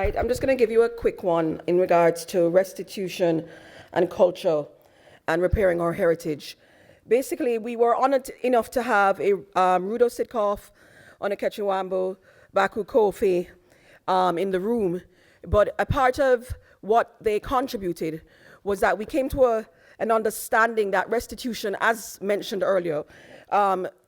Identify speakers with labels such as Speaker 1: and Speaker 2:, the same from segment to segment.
Speaker 1: I'm just going to give you a quick one in regards to restitution and culture and repairing our heritage. Basically, we were honored enough to have a Rudo Sitkoff, Onekechewambo, Baku Kofi in the room, but a part of what they contributed was that we came to an understanding that restitution, as mentioned earlier,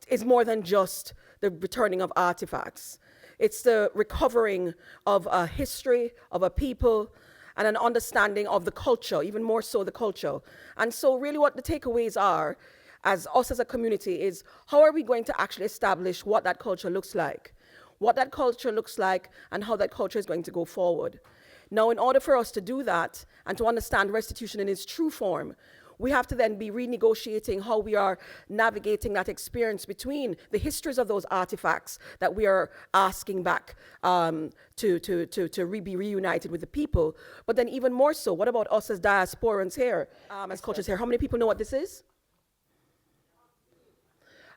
Speaker 1: is more than just the returning of artifacts. It's the recovering of a history, of a people, and an understanding of the culture, even more so the culture. And so really what the takeaways are, as us as a community, is how are we going to actually establish what that culture looks like? What that culture looks like and how that culture is going to go forward. Now, in order for us to do that and to understand restitution in its true form, we have to then be renegotiating how we are navigating that experience between the histories of those artifacts that we are asking back to be reunited with the people. But then even more so, what about us as diasporans here, as cultures here? How many people know what this is?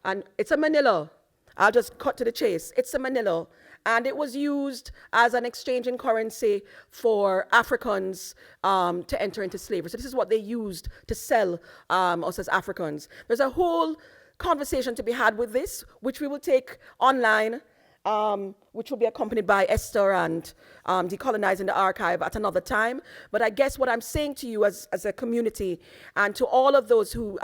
Speaker 1: And it's a manila. I'll just cut to the chase. It's a manila. And it was used as an exchange in currency for Africans to enter into slavery. So this is what they used to sell us as Africans. There's a whole conversation to be had with this, which we will take online, which will be accompanied by Esther and Decolonizing the Archive at another time. But I guess what I'm saying to you as a community and to all of those who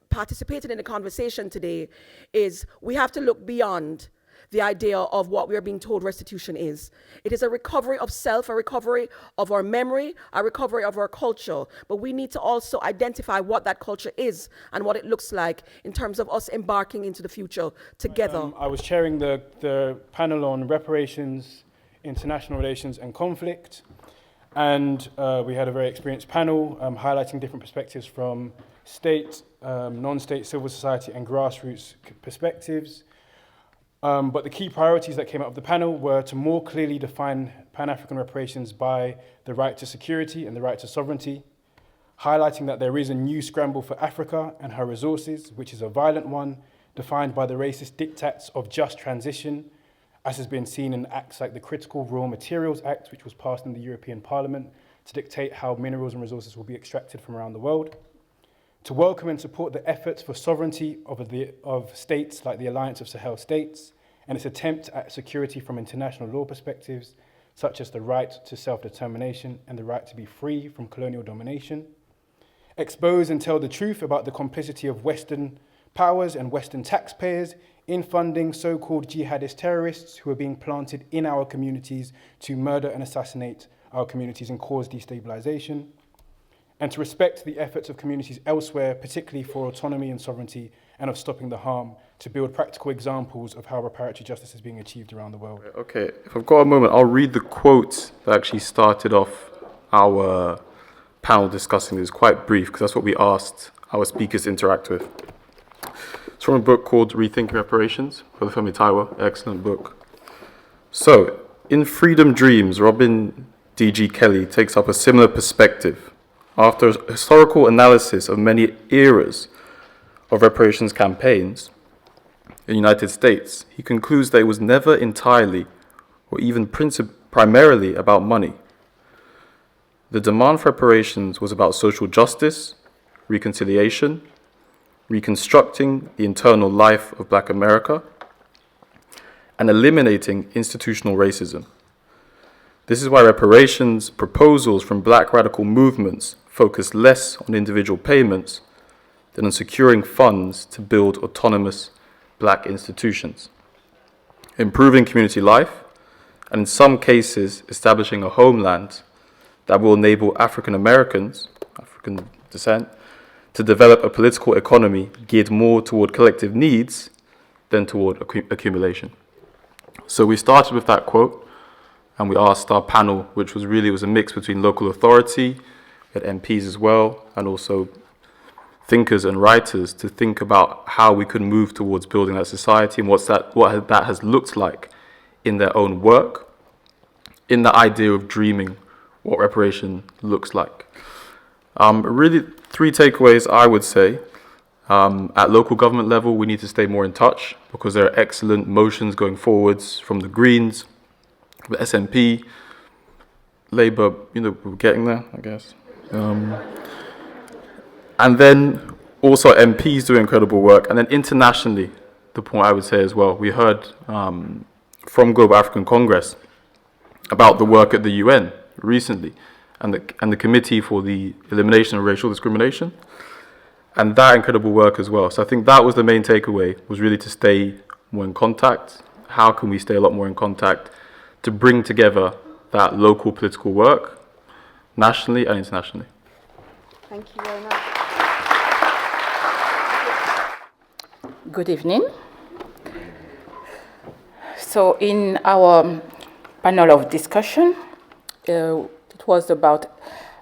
Speaker 1: participated in the conversation today is we have to look beyond the idea of what we are being told restitution is. It is a recovery of self, a recovery of our memory, a recovery of our culture. But we need to also identify what that culture is and what it looks like in terms of us embarking into the future together.
Speaker 2: I was chairing the panel on reparations, international relations and conflict. And we had a very experienced panel highlighting different perspectives from state, non-state, civil society and grassroots perspectives. But the key priorities that came out of the panel were to more clearly define Pan-African reparations by the right to security and the right to sovereignty, highlighting that there is a new scramble for Africa and her resources, which is a violent one, defined by the racist diktats of just transition, as has been seen in acts like the Critical Raw Materials Act, which was passed in the European Parliament to dictate how minerals and resources will be extracted from around the world, to welcome and support the efforts for sovereignty of states like the Alliance of Sahel States and its attempt at security from international law perspectives, such as the right to self-determination and the right to be free from colonial domination, expose and tell the truth about the complicity of Western powers and Western taxpayers in funding so-called jihadist terrorists who are being planted in our communities to murder and assassinate our communities and cause destabilization, and to respect the efforts of communities elsewhere, particularly for autonomy and sovereignty, and of stopping the harm, to build practical examples of how reparatory justice is being achieved around the world.
Speaker 3: Okay, if I've got a moment, I'll read the quote that actually started off our panel discussing this. Quite brief, because that's what we asked our speakers to interact with. It's from a book called Rethinking Reparations, by Femi Taiwo, excellent book. So, in Freedom Dreams, Robin D.G. Kelly takes up a similar perspective. After a historical analysis of many eras of reparations campaigns in the United States, he concludes that it was never entirely or even primarily about money. The demand for reparations was about social justice, reconciliation, reconstructing the internal life of Black America, and eliminating institutional racism. This is why reparations proposals from Black radical movements focus less on individual payments than on securing funds to build autonomous Black institutions, improving community life, and in some cases, establishing a homeland that will enable African Americans, African descent, to develop a political economy geared more toward collective needs than toward accumulation. So we started with that quote, and we asked our panel, which was a mix between local authority, we had MPs as well, and also thinkers and writers, to think about how we could move towards building that society and what that has looked like in their own work, in the idea of dreaming what reparation looks like. Really, three takeaways, I would say. At local government level, we need to stay more in touch because there are excellent motions going forwards from the Greens, the SNP, Labour, we're getting there, I guess. And then also MPs do incredible work. And then internationally, the point I would say as well, we heard from Global African Congress about the work at the UN recently and the Committee for the Elimination of Racial Discrimination, and that incredible work as well. So I think that was the main takeaway, was really to stay more in contact. How can we stay a lot more in contact to bring together that local political work, nationally and internationally?
Speaker 4: Thank you very much. Good evening. So in our panel of discussion, it was about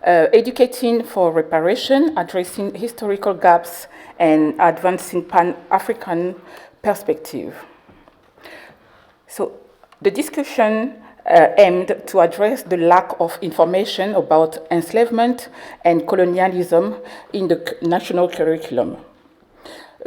Speaker 4: educating for reparation, addressing historical gaps, and advancing Pan-Afrikan perspective. So the discussion aimed to address the lack of information about enslavement and colonialism in the national curriculum.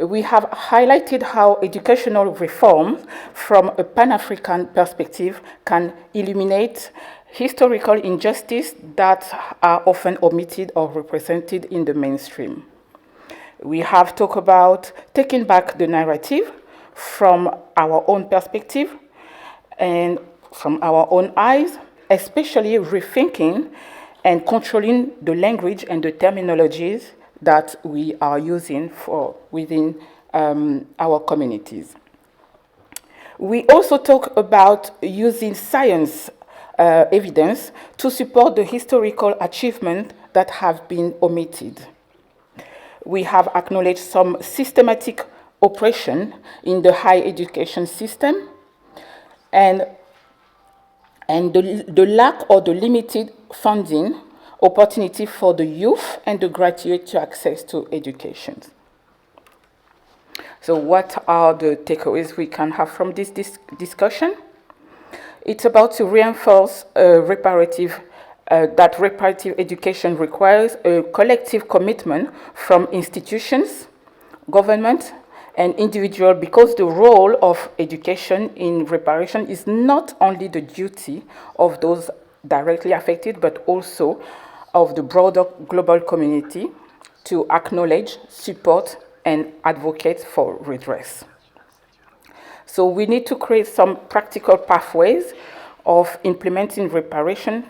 Speaker 4: We have highlighted how educational reform from a Pan-African perspective can illuminate historical injustice that are often omitted or represented in the mainstream. We have talked about taking back the narrative from our own perspective and from our own eyes, especially rethinking and controlling the language and the terminologies that we are using within our communities. We also talk about using science evidence to support the historical achievements that have been omitted. We have acknowledged some systematic oppression in the higher education system and the lack or the limited funding opportunity for the youth and the graduate to access to education. So what are the takeaways we can have from this discussion? It's about to reinforce that reparative education requires a collective commitment from institutions, government, and individual, because the role of education in reparation is not only the duty of those directly affected, but also of the broader global community to acknowledge, support, and advocate for redress. So we need to create some practical pathways of implementing reparation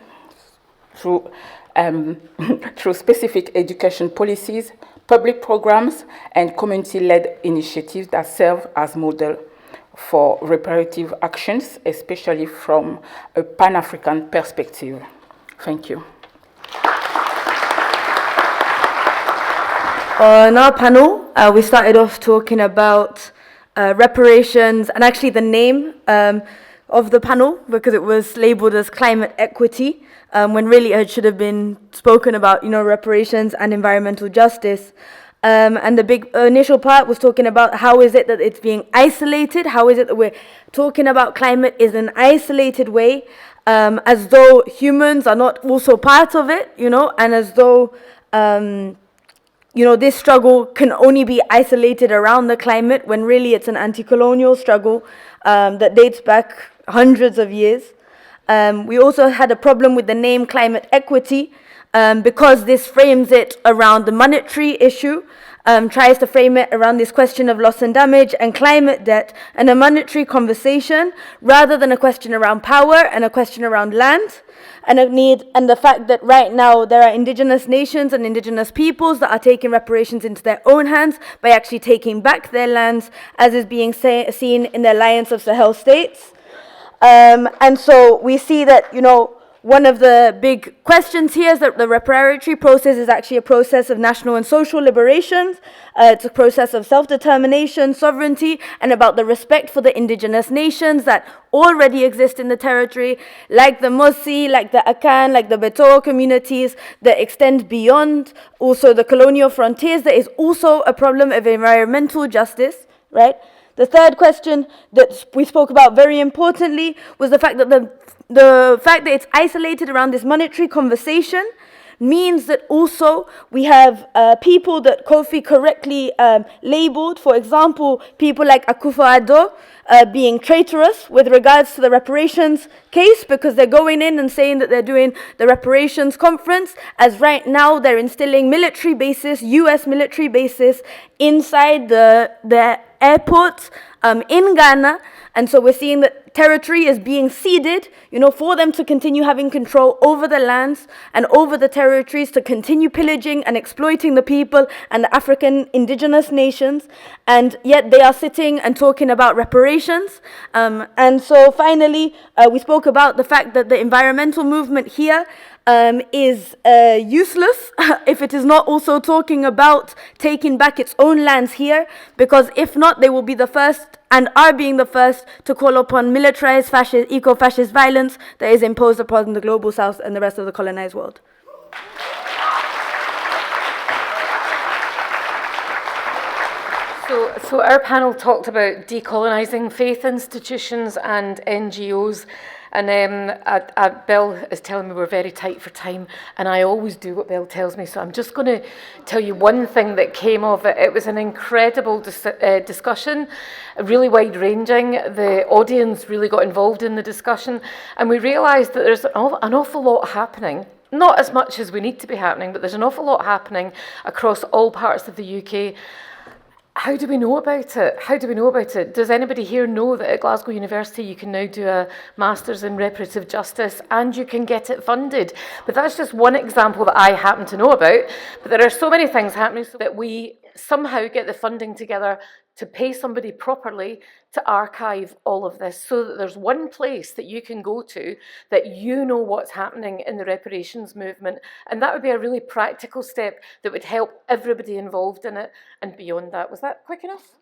Speaker 4: through specific education policies, public programs, and community-led initiatives that serve as model for reparative actions, especially from a Pan-African perspective. Thank you.
Speaker 5: On our panel, we started off talking about reparations, and actually the name of the panel, because it was labeled as climate equity, when really it should have been spoken about, reparations and environmental justice. And the big initial part was talking about how is it that it's being isolated, how is it that we're talking about climate in an isolated way, as though humans are not also part of it, and as though this struggle can only be isolated around the climate, when really it's an anti-colonial struggle that dates back hundreds of years. We also had a problem with the name climate equity because this frames it around the monetary issue, tries to frame it around this question of loss and damage and climate debt and a monetary conversation, rather than a question around power and a question around land. And the fact that right now there are indigenous nations and indigenous peoples that are taking reparations into their own hands by actually taking back their lands, as is being seen in the Alliance of Sahel States. And so we see that, one of the big questions here is that the reparatory process is actually a process of national and social liberations. It's a process of self-determination, sovereignty, and about the respect for the indigenous nations that already exist in the territory, like the Mosi, like the Akan, like the Beto communities that extend beyond also the colonial frontiers. There is also a problem of environmental justice, right? The third question that we spoke about very importantly was the fact that the fact that it's isolated around this monetary conversation means that also we have people that Kofi correctly labeled, for example, people like Akufo-Addo being traitorous with regards to the reparations case, because they're going in and saying that they're doing the reparations conference, as right now they're instilling military bases, US military bases, inside the airports in Ghana. And so we're seeing that territory is being ceded, for them to continue having control over the lands and over the territories, to continue pillaging and exploiting the people and the African indigenous nations. And yet they are sitting and talking about reparations. And so finally, we spoke about the fact that the environmental movement here is useless if it is not also talking about taking back its own lands here, because if not, they will be the first and are being the first to call upon militarized fascist, eco-fascist violence that is imposed upon the global south and the rest of the colonized world.
Speaker 6: So our panel talked about decolonising faith institutions and NGOs, and Bill is telling me we're very tight for time, and I always do what Bill tells me, so I'm just going to tell you one thing that came of it. It was an incredible discussion, really wide-ranging. The audience really got involved in the discussion, and we realised that there's an awful lot happening. Not as much as we need to be happening, but there's an awful lot happening across all parts of the UK. How do we know about it? How do we know about it? Does anybody here know that at Glasgow University you can now do a Masters in Reparative Justice and you can get it funded? But that's just one example that I happen to know about. But there are so many things happening so that we somehow get the funding together to pay somebody properly to archive all of this, so that there's one place that you can go to that you know what's happening in the reparations movement. And that would be a really practical step that would help everybody involved in it and beyond that. Was that quick enough?